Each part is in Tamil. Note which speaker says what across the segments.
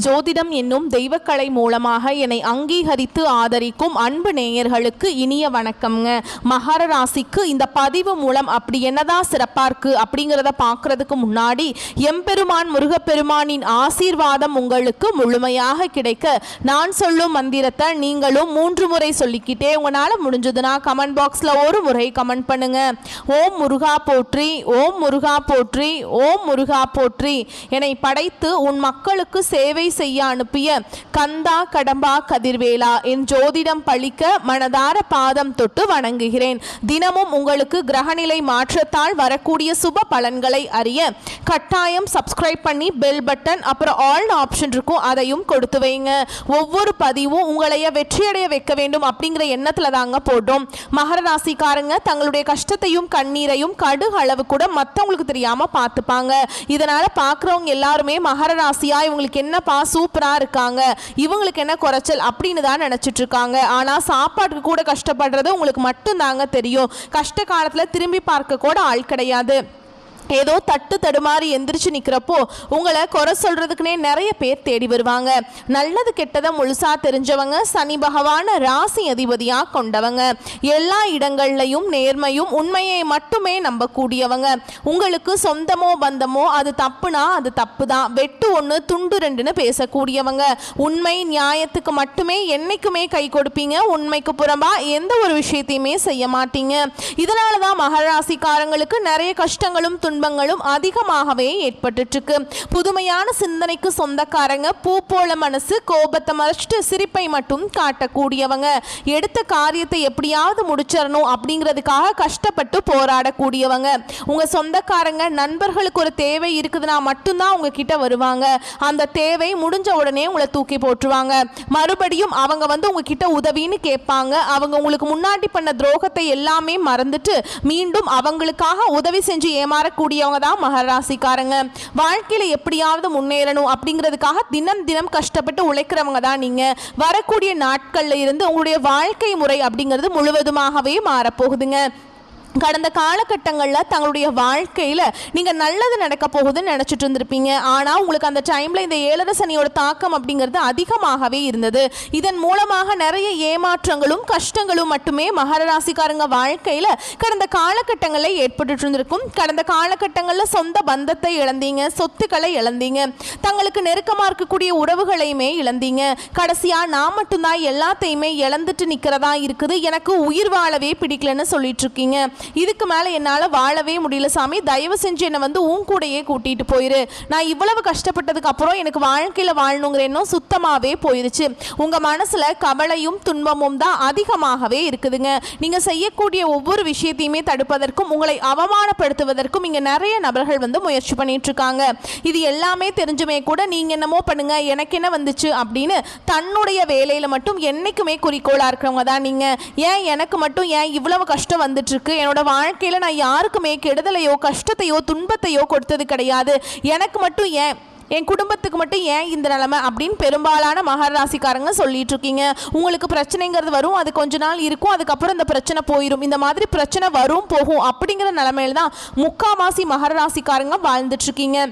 Speaker 1: ஜோதிடம் என்னும் தெய்வக்கலை மூலமாக என்னை அங்கீகரித்து ஆதரிக்கும் அன்பு நேயர்களுக்கு இனிய வணக்கம்ங்க. மகர ராசிக்கு இந்த பதிவு மூலம் அப்படி என்னதான் சிறப்பாக இருக்குது அப்படிங்கிறத பார்க்குறதுக்கு முன்னாடி எம்பெருமான் முருகப்பெருமானின் ஆசீர்வாதம் உங்களுக்கு முழுமையாக கிடைக்க நான் சொல்லும் மந்திரத்தை நீங்களும் 3 முறை சொல்லிக்கிட்டே உங்களால் முடிஞ்சதுன்னா கமெண்ட் பாக்ஸில் ஒரு முறை கமெண்ட் பண்ணுங்க. ஓம் முருகா போற்றி, ஓம் முருகா போற்றி, ஓம் முருகா போற்றி. என்னை படைத்து உன் மக்களுக்கு சேவை செய்ய அனுப்பிய கந்தா கடம்பா கதிர்வேலா என் ஜோதிடம் பழிக்க மனதார பாதம் தொட்டு வணங்குகிறேன். தினமும் உங்களுக்கு கிரகநிலை மாற்றத்தால் வரக்கூடிய சுப பலன்களை அறிய கட்டாயம் சப்ஸ்கிரைப் பண்ணி பெல் பட்டன் அப்புறம் ஆல் ஆப்ஷன் இருக்கும், அதையும் கொடுத்து வைங்க. ஒவ்வொரு பதிவும் உங்களைய வெற்றியடைய வைக்க வேண்டும் அப்படிங்கிற எண்ணத்துல தாங்க போடுறோம். மகர ராசிக்காரங்க தங்களுடைய கஷ்டத்தையும் கண்ணீரையும் கடுகு அளவு கூட மற்றவங்களுக்கு தெரியாம பார்த்துப்பாங்க. இதனால பார்க்குறவங்க எல்லாருமே மகர ராசியா இவங்களுக்கு என்னப்பா சூப்பரா இருக்காங்க, இவங்களுக்கு என்ன குறைச்சல் அப்படின்னு தான் நினைச்சிட்டு இருக்காங்க. ஆனா சாப்பாட்டுக்கு கூட கஷ்டப்படுறது உங்களுக்கு மட்டும் தாங்க தெரியும். கஷ்ட காலத்துல திரும்பி பார்க்க கூட ஆள் கிடையாது. ஏதோ தட்டு தடுமாறி எந்திரிச்சு நிற்கிறப்போ உங்களை குறை சொல்கிறதுக்குனே நிறைய பேர் தேடி வருவாங்க. நல்லது கெட்டதை முழுசாக தெரிஞ்சவங்க, சனி பகவான ராசி அதிபதியாக கொண்டவங்க, எல்லா இடங்கள்லையும் நேர்மையும் உண்மையை மட்டுமே நம்பக்கூடியவங்க. உங்களுக்கு சொந்தமோ பந்தமோ அது தப்புனா அது தப்பு தான், வெட்டு 1 துண்டு 2ன்னு பேசக்கூடியவங்க. உண்மை நியாயத்துக்கு மட்டுமே என்னைக்குமே கை கொடுப்பீங்க. உண்மைக்கு புறம்பா எந்த ஒரு விஷயத்தையுமே செய்ய மாட்டீங்க. இதனால தான் மகர ராசிக்காரங்களுக்கு நிறைய கஷ்டங்களும் துன்பங்களும் அதிகமாகவே ஏற்பட்டுருக்கு. புதுமையான சிந்தனைக்கு சொந்தக்காரங்க, பூ போல மனசு, கோபத்தை மறைச்சிட்டு சிரிப்பை மட்டும் காட்டக்கூடியவங்க, எடுத்த காரியத்தை எப்படியாவது முடிச்சிடணும் அப்படிங்கிறதுக்காக கஷ்டப்பட்டு போராடக்கூடியவங்க. உங்க சொந்தக்காரங்க நண்பர்களுக்கு ஒரு தேவை இருக்குதுன்னா மட்டும்தான் உங்ககிட்ட வருவாங்க. அந்த தேவை முடிஞ்ச உடனே உங்களை தூக்கி போட்டுருவாங்க. மறுபடியும் அவங்க உங்ககிட்ட உதவின்னு கேட்பாங்க. அவங்க உங்களுக்கு முன்னாடி பண்ண துரோகத்தை எல்லாமே மறந்துட்டு மீண்டும் அவங்களுக்காக உதவி செஞ்சு ஏமாறக்கூடிய தான் மகர ராசிக்காரங்க. வாழ்க்கையில எப்படியாவது முன்னேறணும் அப்படிங்கிறதுக்காக தினம் தினம் கஷ்டப்பட்டு உழைக்கிறவங்க தான் நீங்க. வரக்கூடிய நாட்கள்ல இருந்து உங்களுடைய வாழ்க்கை முறை அப்படிங்கிறது முழுவதுமாகவே மாறப்போகுதுங்க. கடந்த காலகட்டங்களில் தங்களுடைய வாழ்க்கையில் நீங்கள் நல்லது நடக்க போகுதுன்னு நினச்சிட்டு இருந்திருப்பீங்க. ஆனால் உங்களுக்கு அந்த டைமில் இந்த 7 சனியோட தாக்கம் அப்படிங்கிறது அதிகமாகவே இருந்தது. இதன் மூலமாக நிறைய ஏமாற்றங்களும் கஷ்டங்களும் மட்டுமே மகர ராசிக்காரங்க வாழ்க்கையில் கடந்த காலகட்டங்களில் ஏற்பட்டு இருந்திருக்கும். கடந்த காலகட்டங்களில் சொந்த பந்தத்தை இழந்தீங்க, சொத்துக்களை இழந்தீங்க, தங்களுக்கு நெருக்கமாக இருக்கக்கூடிய உறவுகளையுமே இழந்தீங்க. கடைசியாக நான் மட்டும்தான் எல்லாத்தையுமே இழந்துட்டு நிற்கிறதா இருக்குது, எனக்கு உயிர் வாழவே பிடிக்கலன்னு சொல்லிட்டு இருக்கீங்க. இதுக்கு மேலே என்னால் வாழவே முடியல சாமி, தயவு செஞ்சு என்னை உன் கூடையே கூட்டிகிட்டு போயிரு. நான் இவ்வளவு கஷ்டப்பட்டதுக்கு அப்புறம் எனக்கு வாழ்க்கையில் வாழணுங்கிற எண்ணம் சுத்தமாகவே போயிருச்சு. உங்கள் மனசில் கவலையும் துன்பமும் தான் அதிகமாகவே இருக்குதுங்க. நீங்கள் செய்யக்கூடிய ஒவ்வொரு விஷயத்தையுமே தடுப்பதற்கும் உங்களை அவமானப்படுத்துவதற்கும் இங்கே நிறைய நபர்கள் முயற்சி பண்ணிட்டு இருக்காங்க. இது எல்லாமே தெரிஞ்சுமே கூட நீங்கள் என்னமோ பண்ணுங்க, எனக்கு என்ன வந்துச்சு அப்படின்னு தன்னுடைய வேலையில் மட்டும் என்னைக்குமே குறிக்கோளாக இருக்கிறவங்க தான் நீங்கள். ஏன் எனக்கு மட்டும் ஏன் இவ்வளவு கஷ்டம் வந்துட்டு இருக்கு, என்னோட வாழ்க்கையில் நான் யாருக்குமே கெடுதலையோ கஷ்டத்தையோ துன்பத்தையோ கொடுத்தது கிடையாது, எனக்கு மட்டும் ஏன், என் குடும்பத்துக்கு மட்டும் ஏன் இந்த நிலைமை அப்படின்னு பெரும்பாலான மகர ராசிக்காரங்க சொல்லிட்டு இருக்கீங்க. உங்களுக்கு பிரச்சனைங்கிறது வரும், அது கொஞ்ச நாள் இருக்கும், அதுக்கப்புறம் இந்த பிரச்சனை போயிடும். இந்த மாதிரி பிரச்சனை வரும் போகும் அப்படிங்கிற நிலைமையில தான் முக்காவாசி மகர ராசிக்காரங்க வாழ்ந்துட்டு இருக்கீங்க.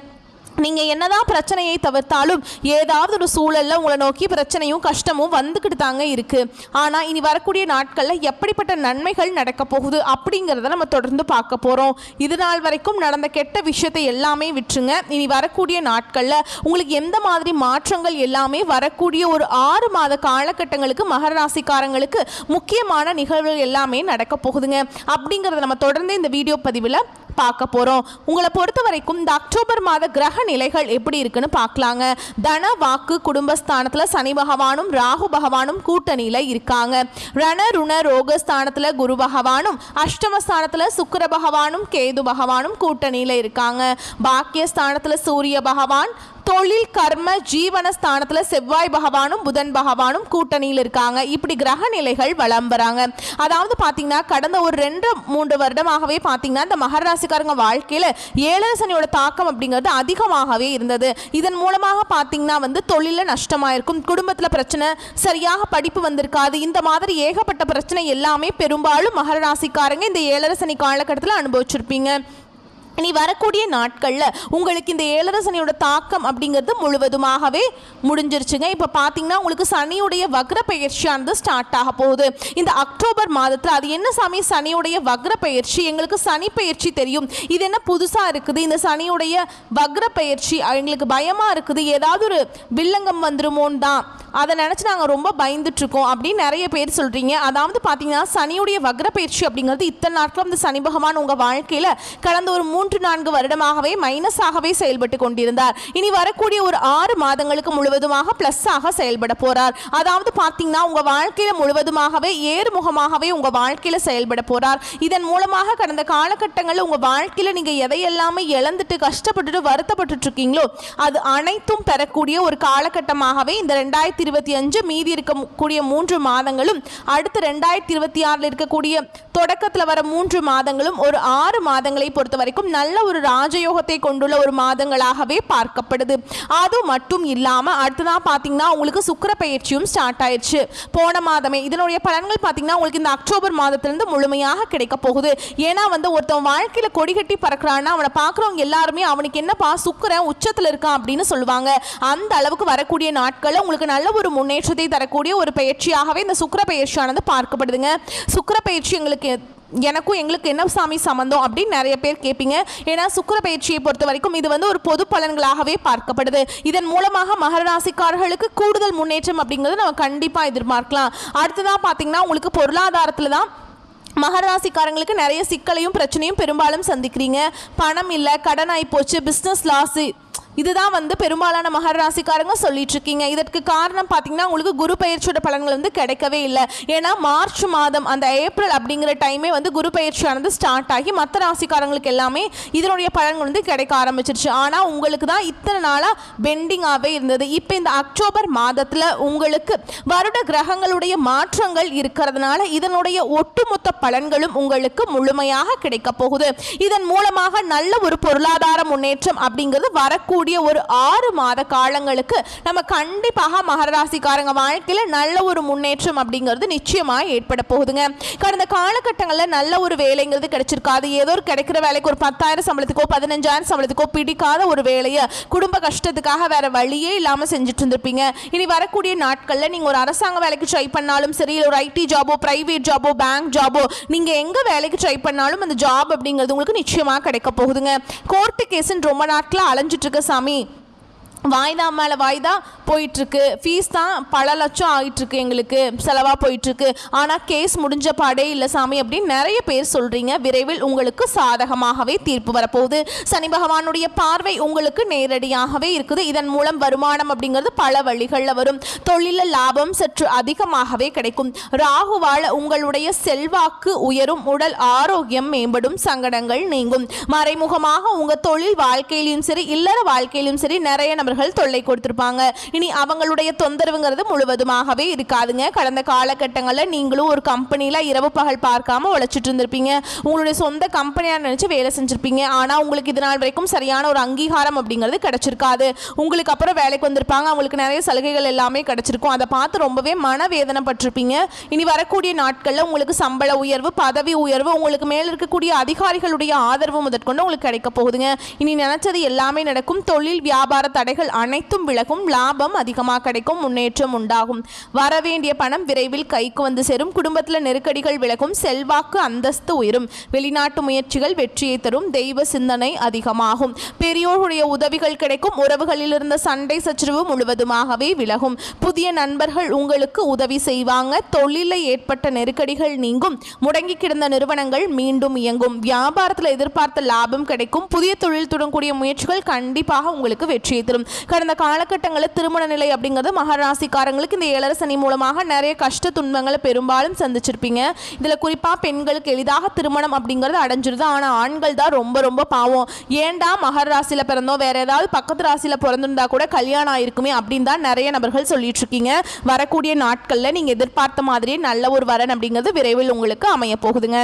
Speaker 1: நீங்கள் என்னதான் பிரச்சனையை தவிர்த்தாலும் ஏதாவது ஒரு சூழலில் உங்களை நோக்கி பிரச்சனையும் கஷ்டமும் வந்துக்கிட்டு தாங்க இருக்குது. ஆனால் இனி வரக்கூடிய நாட்களில் எப்படிப்பட்ட நன்மைகள் நடக்க போகுது அப்படிங்கிறத நம்ம தொடர்ந்து பார்க்க போகிறோம். இது நாள் வரைக்கும் நடந்த கெட்ட விஷயத்தை எல்லாமே விட்டுருங்க. இனி வரக்கூடிய நாட்களில் உங்களுக்கு எந்த மாதிரி மாற்றங்கள் எல்லாமே வரக்கூடிய ஒரு 6 மாத காலகட்டங்களுக்கு மகர ராசிக்காரங்களுக்கு முக்கியமான நிகழ்வுகள் எல்லாமே நடக்க போகுதுங்க. அப்படிங்கிறத நம்ம தொடர்ந்து இந்த வீடியோ பதிவில் பார்க்க போகிறோம். உங்களை பொறுத்த வரைக்கும் இந்த அக்டோபர் மாத கிரக நிலைகள் எப்படி இருக்குன்னு பார்க்கலாங்க. தன வாக்கு குடும்பஸ்தானத்தில் சனி பகவானும் ராகு பகவானும் கூட்டணியில் இருக்காங்க. ரண ருண ரோகஸ்தானத்தில் குரு பகவானும், அஷ்டமஸ்தானத்தில் சுக்கிர பகவானும் கேது பகவானும் கூட்டணியில் இருக்காங்க. பாக்கியஸ்தானத்தில் சூரிய பகவான், தொழில் கர்ம ஜீவன ஸ்தானத்தில் செவ்வாய் பகவானும் புதன் பகவானும் கூட்டணியில் இருக்காங்க. இப்படி கிரக நிலைகள் வலம் வராங்க. அதாவது பார்த்தீங்கன்னா கடந்த ஒரு 2-3 வருடமாகவே பார்த்தீங்கன்னா இந்த மகர ராசிக்காரங்க வாழ்க்கையில் 7 சனியோட தாக்கம் அப்படிங்கிறது அதிகமாகவே இருந்தது. இதன் மூலமாக பார்த்தீங்கன்னா தொழிலில் நஷ்டமாயிருக்கும், குடும்பத்தில் பிரச்சனை, சரியாக படிப்பு வந்திருக்காது, இந்த மாதிரி ஏகப்பட்ட பிரச்சனை எல்லாமே பெரும்பாலும் மகர ராசிக்காரங்க இந்த 7 சனி காலகட்டத்தில் அனுபவிச்சிருப்பீங்க. இனி வரக்கூடிய நாட்களில் உங்களுக்கு இந்த ஏழரை சனியோட தாக்கம் அப்படிங்கிறது முழுவதுமாகவே முடிஞ்சிருச்சுங்க. இப்போ பார்த்தீங்கன்னா உங்களுக்கு சனியுடைய வக்ர பயிற்சியானது ஸ்டார்ட் ஆக போகுது இந்த அக்டோபர் மாதத்தில். அது என்ன சாமி சனியுடைய வக்ர பயிற்சி? எங்களுக்கு சனி பயிற்சி தெரியும், இது என்ன புதுசாக இருக்குது? இந்த சனியுடைய வக்ர பயிற்சி எங்களுக்கு பயமாக இருக்குது, ஏதாவது ஒரு வில்லங்கம் வந்துருமோன்னு தான் அதை நினச்சி நாங்கள் ரொம்ப பயந்துட்டுருக்கோம் அப்படின்னு நிறைய பேர் சொல்கிறீங்க. அதாவது பார்த்தீங்கன்னா சனியுடைய வக்ர பயிற்சி அப்படிங்கிறது இத்தனை நாட்களும் இந்த சனி பகவான் உங்கள் வாழ்க்கையில் கடந்த ஒரு 3-4 வருடமாகவே மைனஸாகவே செயல்பட்டு கொண்டிருந்தார். இனி வரக்கூடிய ஒரு 6 மாதங்களுக்கு முழுவதுமாக ப்ளஸ்ஸாக செயல்பட போகிறார். அதாவது பார்த்தீங்கன்னா உங்கள் வாழ்க்கையில் முழுவதுமாகவே ஏறுமுகமாகவே உங்கள் வாழ்க்கையில் செயல்பட போகிறார். இதன் மூலமாக கடந்த காலகட்டங்களில் உங்கள் வாழ்க்கையில் நீங்கள் எதையெல்லாமே இழந்துட்டு கஷ்டப்பட்டுட்டு வருத்தப்பட்டு இருக்கீங்களோ அது அனைத்தும் பெறக்கூடிய ஒரு காலகட்டமாகவே இந்த 2025 மீதி இருக்கக்கூடிய 3 மாதங்களும் அடுத்து 2026 இருக்கக்கூடிய தொடக்கத்தில் வர 3 மாதங்களும் ஒரு 6 மாதங்களை பொறுத்த வரைக்கும் நல்ல ஒரு ராஜயோகத்தை கொண்டுள்ள ஒரு மாதங்களாகவே பார்க்கப்படுது. அது மட்டும் இல்லாமல் அடுத்ததாக பார்த்தீங்கன்னா உங்களுக்கு சுக்கிர பயிற்சியும் ஸ்டார்ட் ஆயிடுச்சு போன மாதமே. இதனுடைய பலன்கள் பார்த்தீங்கன்னா உங்களுக்கு இந்த அக்டோபர் மாதத்திலிருந்து முழுமையாக கிடைக்க போகுது. ஏன்னா ஒருத்தன் வாழ்க்கையில் கொடி கட்டி பறக்கிறான்னா அவனை பார்க்குறவங்க எல்லாருமே அவனுக்கு என்னப்பா சுக்கிரன் உச்சத்தில் இருக்கான் அப்படின்னு சொல்லுவாங்க. அந்த அளவுக்கு வரக்கூடிய நாட்களில் உங்களுக்கு நல்ல ஒரு முன்னேற்றத்தை தரக்கூடிய ஒரு பயிற்சியாகவே இந்த சுக்கிர பயிற்சியானது பார்க்கப்படுதுங்க. சுக்கிர பயிற்சி எங்களுக்கு என்ன சாமி சம்பந்தம் அப்படின்னு நிறைய பேர் கேட்பீங்க. ஏன்னா சுக்கிர பயிற்சியை பொறுத்த வரைக்கும் இது ஒரு பொது பலன்களாகவே பார்க்கப்படுது. இதன் மூலமாக மகர ராசிக்காரர்களுக்கு கூடுதல் முன்னேற்றம் அப்படிங்கிறது நம்ம கண்டிப்பாக எதிர்பார்க்கலாம். அடுத்ததான் பார்த்தீங்கன்னா உங்களுக்கு பொருளாதாரத்தில் தான் மகர ராசிக்காரங்களுக்கு நிறைய சிக்கலையும் பிரச்சனையும் பெரும்பாலும் சந்திக்கிறீங்க. பணம் இல்லை, கடன் ஆகி போச்சு, பிஸ்னஸ் லாஸு, இதுதான் பெரும்பாலான மகர ராசிக்காரங்க சொல்லிட்டு இருக்கீங்க. இதற்கு காரணம் பார்த்தீங்கன்னா உங்களுக்கு குரு பயிற்சியோட பலன்கள் கிடைக்கவே இல்லை. ஏன்னா மார்ச் மாதம் அந்த ஏப்ரல் அப்படிங்கிற டைமே குரு பயிற்சியானது ஸ்டார்ட் ஆகி மற்ற ராசிக்காரங்களுக்கு எல்லாமே இதனுடைய பலன்கள் கிடைக்க ஆரம்பிச்சிருச்சு. ஆனால் உங்களுக்கு தான் இத்தனை நாளாக பெண்டிங்காகவே இருந்தது. இப்போ இந்த அக்டோபர் மாதத்தில் உங்களுக்கு வருட கிரகங்களுடைய மாற்றங்கள் இருக்கிறதுனால இதனுடைய ஒட்டுமொத்த பலன்களும் உங்களுக்கு முழுமையாக கிடைக்க போகுது. இதன் மூலமாக நல்ல ஒரு பொருளாதார முன்னேற்றம் அப்படிங்கிறது வரக்கூடிய ஒரு 6 மாத காலங்களுக்கு நம்ம கண்டிப்பாக மகர ராசிக்காரங்க வாழ்க்கையில் நல்ல ஒரு முன்னேற்றம் அப்படிங்கிறது நிச்சயமாக ஏற்பட போகுதுங்க. கடந்த காலகட்டங்களில் நல்ல ஒரு வேலைங்கிறது கிடைச்சிருக்காது. ஏதோ ஒரு கிடைக்கிற வேலைக்கு ஒரு 10,000 சம்பளத்துக்கோ 15,000 சம்பளத்துக்கோ பிடிக்காத ஒரு வேலையை குடும்ப கஷ்டத்துக்காக வேற வழியே இல்லாமல் செஞ்சுட்டு இருந்திருப்பீங்க. இனி வரக்கூடிய நாட்களில் நீங்கள் ஒரு அரசாங்க வேலைக்கு ட்ரை பண்ணாலும் சரி, ஒரு ஐடி ஜாபோ, பிரைவேட் ஜாபோ, பேங்க் ஜாபோ, நீங்கள் எங்கே வேலைக்கு ட்ரை பண்ணாலும் அந்த ஜாப் அப்படிங்கிறது உங்களுக்கு நிச்சயமாக கிடைக்க போகுதுங்க. கோர்ட்டு கேஸுன்னு ரொம்ப நாட்களில் அலைஞ்சிட்டு இருக்க சாமி, வாய்தா மேலே வாய்தா போயிட்டுருக்கு, ஃபீஸ் தான் பல லட்சம் ஆகிட்டுருக்கு, எங்களுக்கு செலவாக போயிட்டுருக்கு, ஆனால் கேஸ் முடிஞ்ச பாடே இல்லை சாமி அப்படின்னு நிறைய பேர் சொல்கிறீங்க. விரைவில் உங்களுக்கு சாதகமாகவே தீர்ப்பு வரப்போகுது. சனி பகவானுடைய பார்வை உங்களுக்கு நேரடியாகவே இருக்குது. இதன் மூலம் வருமானம் அப்படிங்கிறது பல வழிகளில் வரும். தொழிலில் லாபம் சற்று அதிகமாகவே கிடைக்கும். ராகுவால் உங்களுடைய செல்வாக்கு உயரும், உடல் ஆரோக்கியம் மேம்படும், சங்கடங்கள் நீங்கும். மறைமுகமாக உங்கள் தொழில் வாழ்க்கையிலும் சரி இல்லற வாழ்க்கையிலும் சரி நிறைய நபர்கள் தொல்லை கொடுத்திருப்பாங்க. இனி அவங்களுடைய தொந்தரவுங்கிறது முழுவதுமாகவே இருக்காதுங்க. கடந்த காலகட்டங்களில் நீங்களும் ஒரு கம்பெனியில் இரவு பகல் பார்க்காம உழைச்சிட்டு இருந்திருப்பீங்க. உங்களுடைய சொந்த கம்பெனியாக நினச்சி வேலை செஞ்சுருப்பீங்க. ஆனால் உங்களுக்கு இது நாள் வரைக்கும் சரியான ஒரு அங்கீகாரம் அப்படிங்கிறது கிடைச்சிருக்காது. உங்களுக்கு அப்புறம் வேலைக்கு வந்திருப்பாங்க, அவங்களுக்கு நிறைய சலுகைகள் எல்லாமே கிடைச்சிருக்கும். அதை பார்த்து ரொம்பவே மனவேதனைப்பட்டிருப்பீங்க. இனி வரக்கூடிய நாட்களில் உங்களுக்கு சம்பள உயர்வு, பதவி உயர்வு, உங்களுக்கு மேல் இருக்கக்கூடிய அதிகாரிகளுடைய ஆதரவு முதற்கொண்டு உங்களுக்கு கிடைக்க போகுதுங்க. இனி நினைச்சது எல்லாமே நடக்கும். தொழில் வியாபார தடைகள் அனைத்தும் விலகும், லாபம் அதிகமாக கிடைக்கும், முன்னேற்றம் உண்டாகும். வரவேண்டிய பணம் விரைவில் கைக்கு வந்து சேரும். குடும்பத்தில் நெருக்கடிகள் விலகும், செல்வாக்கு அந்தஸ்து உயரும். வெளிநாட்டு முயற்சிகள் வெற்றியை தரும். தெய்வ சிந்தனை அதிகமாகும். பெரியோருடைய உதவிகள் கிடைக்கும். உறவுகளில் இருந்த சண்டை சச்சரவு முழுவதுமாகவே விலகும். புதிய நண்பர்கள் உங்களுக்கு உதவி செய்வாங்க. தொழிலில் ஏற்பட்ட நெருக்கடிகள் நீங்கும். முடங்கி கிடந்த நிறுவனங்கள் மீண்டும் இயங்கும். வியாபாரத்தில் எதிர்பார்த்த லாபம் கிடைக்கும். புதிய தொழில் தொடங்கக்கூடிய முயற்சிகள் கண்டிப்பாக உங்களுக்கு வெற்றியை தரும். கடந்த காலகட்டங்களில் திருமண நிலை அப்படிங்கிறது மகர ராசிக்காரங்களுக்கு இந்த ஏழரை சனி மூலமாக நிறைய கஷ்ட துன்பங்களை பெரும்பாலும் சந்திச்சிருப்பீங்க. இதில் குறிப்பாக பெண்களுக்கு எளிதாக திருமணம் அப்படிங்கிறது அடைஞ்சிருது. ஆனால் ஆண்கள் தான் ரொம்ப ரொம்ப பாவம். ஏண்டா மகர ராசியில் பிறந்தோம், வேற ஏதாவது பக்கத்து ராசியில் பிறந்திருந்தா கூட கல்யாணம் ஆயிருக்குமே அப்படின்னு தான் நிறைய நபர்கள் சொல்லிட்டு இருக்கீங்க. வரக்கூடிய நாட்களில் நீங்கள் எதிர்பார்த்த மாதிரியே நல்ல ஒரு வரன் அப்படிங்கிறது விரைவில் உங்களுக்கு அமைய போகுதுங்க.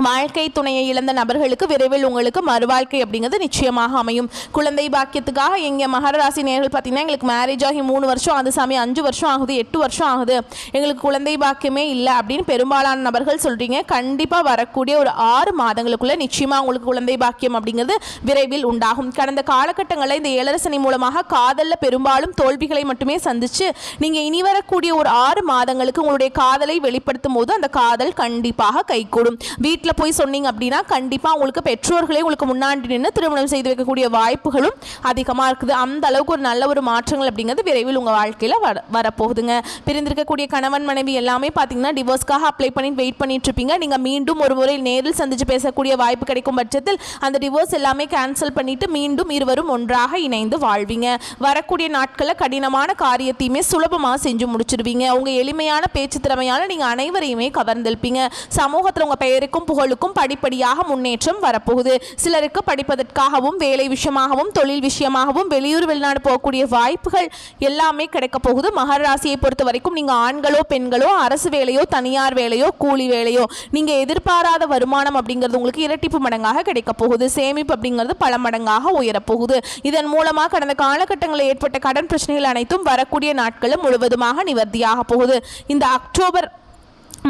Speaker 1: வாழ்க்கை துணையை இழந்த நபர்களுக்கு விரைவில் உங்களுக்கு மறுவாழ்க்கை அப்படிங்கிறது நிச்சயமாக அமையும். குழந்தை பாக்கியத்துக்காக எங்கள் மகர ராசி நேயர்கள் பார்த்தீங்கன்னா எங்களுக்கு மேரேஜ் ஆகி 3 வருஷம் ஆகுது சாமி, 5 வருஷம் ஆகுது, 8 வருஷம் ஆகுது, எங்களுக்கு குழந்தை பாக்கியமே இல்லை அப்படின்னு பெரும்பாலான நபர்கள் சொல்கிறீங்க. கண்டிப்பாக வரக்கூடிய ஒரு 6 மாதங்களுக்குள்ளே நிச்சயமாக உங்களுக்கு குழந்தை பாக்கியம் அப்படிங்கிறது விரைவில் உண்டாகும். கடந்த காலகட்டங்களில் இந்த ஏழரசனி மூலமாக காதலில் பெரும்பாலும் தோல்விகளை மட்டுமே சந்தித்து நீங்கள் இனி வரக்கூடிய ஒரு 6 மாதங்களுக்கு உங்களுடைய காதலை வெளிப்படுத்தும் போது அந்த காதல் கண்டிப்பாக கைகூடும். வீட்டில் போய் சொன்னீங்க அப்படின்னா கண்டிப்பாக உங்களுக்கு பெற்றோர்களே உங்களுக்கு முன்னாடி நின்று திருமணம் செய்து வைக்கக்கூடிய வாய்ப்புகளும் அதிகமாக இருக்குது. அந்த அளவுக்கு ஒரு நல்ல ஒரு மாற்றங்கள் அப்படிங்கிறது விரைவில் உங்கள் வாழ்க்கையில் வரப்போகுதுங்க. பிரிந்திருக்கக்கூடிய கணவன் மனைவி எல்லாமே பார்த்தீங்கன்னா டிவோர்ஸ்க்காக அப்ளை பண்ணி வெயிட் பண்ணிட்டு இருப்பீங்க. நீங்கள் மீண்டும் ஒரு முறை நேரில் சந்தித்து பேசக்கூடிய வாய்ப்பு கிடைக்கும் பட்சத்தில் அந்த டிவோர்ஸ் எல்லாமே கேன்சல் பண்ணிட்டு மீண்டும் இருவரும் ஒன்றாக இணைந்து வாழ்வீங்க. வரக்கூடிய நாட்களில் கடினமான காரியத்தையுமே சுலபமாக செஞ்சு முடிச்சிருவீங்க. உங்கள் எளிமையான பேச்சு திறமையால் நீங்கள் அனைவரையுமே கவர்ந்தெழுப்பீங்க. சமூகத்தில் உங்கள் பெயருக்கும் புகழுக்கும் படிப்படியாக முன்னேற்றம் வரப்போகுது. சிலருக்கு படிப்பதற்காகவும் வேலை விஷயமாகவும் தொழில் விஷயமாகவும் வெளியூர் வெளிநாடு போகக்கூடிய வாய்ப்புகள் எல்லாமே கிடைக்க போகுது. மகர ராசியை பொறுத்த வரைக்கும் நீங்கள் ஆண்களோ பெண்களோ அரசு வேலையோ தனியார் வேலையோ கூலி வேலையோ நீங்கள் எதிர்பாராத வருமானம் அப்படிங்கிறது உங்களுக்கு இரட்டிப்பு மடங்காக கிடைக்க போகுது. சேமிப்பு அப்படிங்கிறது பல மடங்காக உயரப்போகுது. இதன் மூலமாக கடந்த காலகட்டங்களில் ஏற்பட்ட கடன் பிரச்சனைகள் அனைத்தும் வரக்கூடிய நாட்களும் முழுவதுமாக நிவர்த்தியாக போகுது. இந்த அக்டோபர்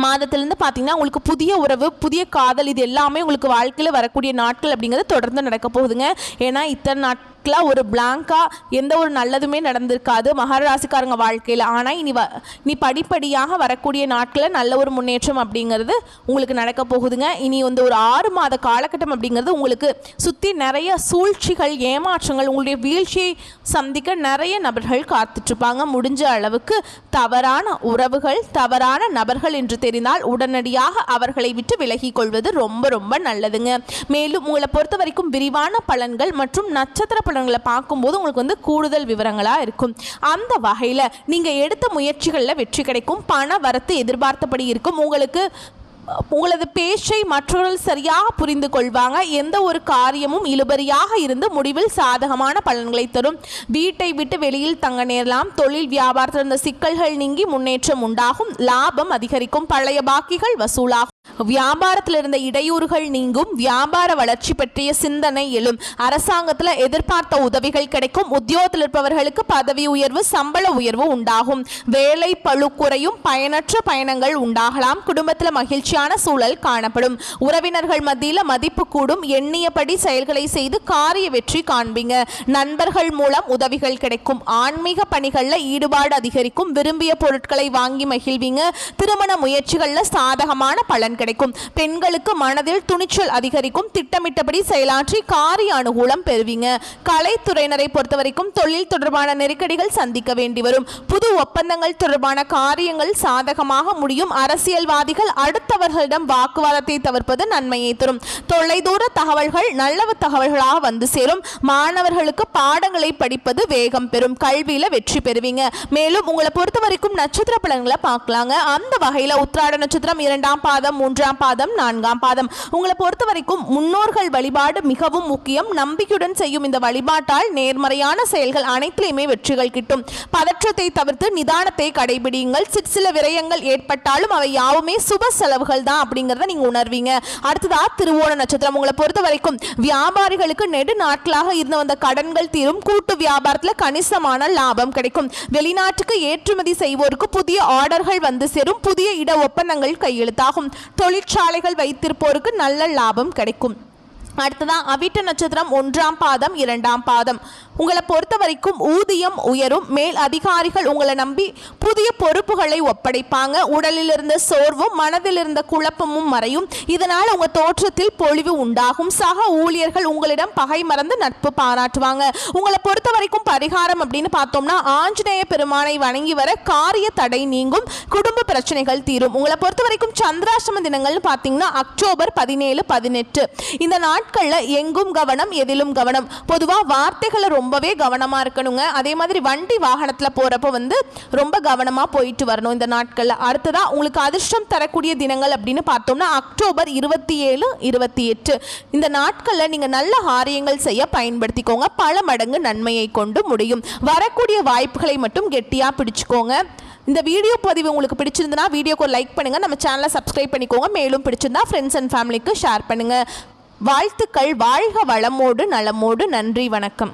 Speaker 1: மாதத்திலிருந்து பார்த்தீங்கன்னா உங்களுக்கு புதிய உறவு, புதிய காதல், இது எல்லாமே உங்களுக்கு வாழ்க்கையில் வரக்கூடிய நாட்கள் அப்படிங்கிறது தொடர்ந்து நடக்க போகுதுங்க. ஏன்னா இத்தனை நாட்கள் ஒரு பிளாங்கா எந்த ஒரு நல்லதுமே நடந்திருக்காது மகர ராசிக்காரங்க வாழ்க்கையில். ஆனால் இனி படிப்படியாக வரக்கூடிய நாட்களில் நல்ல ஒரு முன்னேற்றம் அப்படிங்கிறது உங்களுக்கு நடக்க போகுதுங்க. இனி வந்து ஒரு 6 மாத காலகட்டம் அப்படிங்கிறது உங்களுக்கு சுற்றி நிறைய சூழ்ச்சிகள், ஏமாற்றங்கள், உங்களுடைய வீழ்ச்சியை சந்திக்க நிறைய நபர்கள் காத்துட்ருப்பாங்க. முடிஞ்ச அளவுக்கு தவறான உறவுகள், தவறான நபர்கள் என்று தெரிந்தால் உடனடியாக அவர்களை விட்டு விலகி கொள்வது ரொம்ப ரொம்ப நல்லதுங்க. மேலும் உங்களை பொறுத்த வரைக்கும் விரிவான பலன்கள் மற்றும் நட்சத்திர பலன்களை பார்க்கும்போது உங்களுக்கு வந்து கூடுதல் விவரங்களாக இருக்கும். அந்த வகையில் நீங்கள் எடுத்த முயற்சிகளில் வெற்றி கிடைக்கும். பண வரத்து எதிர்பார்த்தபடி இருக்கும். உங்களது பேச்சை மற்றவர்கள் சரியாக புரிந்து கொள்வாங்க. எந்த ஒரு காரியமும் இழுபறியாக இருந்து முடிவில் சாதகமான பலன்களை தரும். வீட்டை விட்டு வெளியில் தங்க நேரலாம். தொழில் வியாபாரத்தில் இருந்த சிக்கல்கள் நீங்கி முன்னேற்றம் உண்டாகும். லாபம் அதிகரிக்கும். பழைய பாக்கிகள் வசூலாகும். வியாபாரத்தில் இருந்த இடையூறுகள் நீங்கும். வியாபார வளர்ச்சி பற்றிய சிந்தனை எழும். அரசாங்கத்தில் எதிர்பார்த்த உதவிகள் கிடைக்கும். உத்தியோகத்தில் இருப்பவர்களுக்கு பதவி உயர்வு, சம்பள உயர்வு உண்டாகும். வேலை பளு குறையும். பயனற்ற பயணங்கள் உண்டாகலாம். குடும்பத்தில் மகிழ்ச்சியான சூழல் காணப்படும். உறவினர்கள் மத்தியில் மதிப்பு கூடும். எண்ணியபடி செயல்களை செய்து காரிய வெற்றி காண்பீங்க. நண்பர்கள் மூலம் உதவிகள் கிடைக்கும். ஆன்மீக பணிகளில் ஈடுபாடு அதிகரிக்கும். விரும்பிய பொருட்களை வாங்கி மகிழ்வீங்க. திருமண முயற்சிகளில் சாதகமான பலன் கிடைக்கும். பெண்களுக்கு மனதில் துணிச்சல் அதிகரிக்கும். திட்டமிட்டபடி செயலாற்றி காரிய அனுகூலம் பெறுவீங்க. கலைத்துறையினரை பொறுத்தவரைக்கும் தொழில் தொடர்பான நெருக்கடிகள் சந்திக்க வேண்டி வரும். புது ஒப்பந்தங்கள் தொடர்பான காரியங்கள் சாதகமாக முடியும். அரசியல்வாதிகள் அடுத்தவர்களிடம் வாக்குவாதத்தை தவிர்ப்பது நன்மையை தரும். தொலைதூர தகவல்கள் நல்ல தகவல்களாக வந்து சேரும். மாணவர்களுக்கு பாடங்களை படிப்பது வேகம் பெறும். கல்வியில வெற்றி பெறுவீங்க. மேலும் உங்களை பொறுத்த வரைக்கும் நட்சத்திர பலன்களை பார்க்கலாங்க. அந்த வகையில் உத்திராட நட்சத்திரம் 2ஆம் பாதம், 3ஆம் பாதம், 4ஆம் பாதம். உங்களை பொறுத்த வரைக்கும் முன்னோர்கள் வழிபாடு மிகவும் முக்கியம். நம்பிக்கையுடன் செய்யும் இந்த வழிபாட்டால் நேர்மறையான செயல்கள் அனைத்திலுமே வெற்றிகள் கிட்டும். பதற்றத்தை தவிர்த்து நிதானத்தை கடைபிடியுங்கள். சிற்சில விரயங்கள் ஏற்பட்டாலும் அவை யாவுமே சுப செலவுகள் தான் அப்படிங்கிறத நீங்க உணர்வீங்க. அடுத்ததா திருவோண நட்சத்திரம். உங்களை பொறுத்த வரைக்கும் வியாபாரிகளுக்கு நெடு நாட்களாக இருந்து வந்த கடன்கள் தீரும். கூட்டு வியாபாரத்தில் கணிசமான லாபம் கிடைக்கும். வெளிநாட்டுக்கு ஏற்றுமதி செய்வோருக்கு புதிய ஆர்டர்கள் வந்து சேரும். புதிய இட ஒப்பந்தங்கள் கையெழுத்தாகும். தொழிற்சாலைகள் வைத்திருப்போருக்கு நல்ல லாபம் கிடைக்கும். அடுத்ததான் அவிட்ட நட்சத்திரம் 1ஆம் பாதம், 2ஆம் பாதம். உங்களை பொறுத்த வரைக்கும் ஊதியம் உயரும். மேல் அதிகாரிகள் உங்களை நம்பி புதிய பொறுப்புகளை ஒப்படைப்பாங்க. உடலில் இருந்த சோர்வும் மனதில் இருந்த குழப்பமும் மறையும். இதனால் உங்கள் தோற்றத்தில் பொலிவு உண்டாகும். சக ஊழியர்கள் உங்களிடம் பகை மறந்து நட்பு பாராட்டுவாங்க. உங்களை பொறுத்த வரைக்கும் பரிகாரம் அப்படின்னு பார்த்தோம்னா ஆஞ்சநேய பெருமானை வணங்கி வர காரிய தடை நீங்கும். குடும்ப பிரச்சனைகள் தீரும். உங்களை பொறுத்த வரைக்கும் சந்திராஷ்டம தினங்கள்னு பார்த்தீங்கன்னா அக்டோபர் 17, 18. இந்த நாட்களில் எங்கும் கவனம், எதிலும் கவனம். பொதுவாக வார்த்தைகளை ரொம்பவே கவனமாக இருக்கணுங்க. அதே மாதிரி வண்டி வாகனத்தில் போகிறப்ப வந்து ரொம்ப கவனமாக போயிட்டு வரணும் இந்த நாட்களில். அடுத்ததாக உங்களுக்கு அதிர்ஷ்டம் தரக்கூடிய தினங்கள் அப்படின்னு பார்த்தோம்னா அக்டோபர் 27, 28. இந்த நாட்களில் நீங்கள் நல்ல காரியங்கள் செய்ய பயன்படுத்திக்கோங்க. பல மடங்கு நன்மையை கொண்டு முடியும். வரக்கூடிய வாய்ப்புகளை மட்டும் கெட்டியாக பிடிச்சுக்கோங்க. இந்த வீடியோ பதிவு உங்களுக்கு பிடிச்சிருந்தனா வீடியோக்கு ஒரு லைக் பண்ணுங்கள், நம்ம சேனலை சப்ஸ்கிரைப் பண்ணிக்கோங்க. மேலும் பிடிச்சிருந்தா ஃப்ரெண்ட்ஸ் அண்ட் ஃபேமிலிக்கு ஷேர் பண்ணுங்கள். வாழ்த்துக்கள். வாழ்க வளமோடு நலமோடு. நன்றி, வணக்கம்.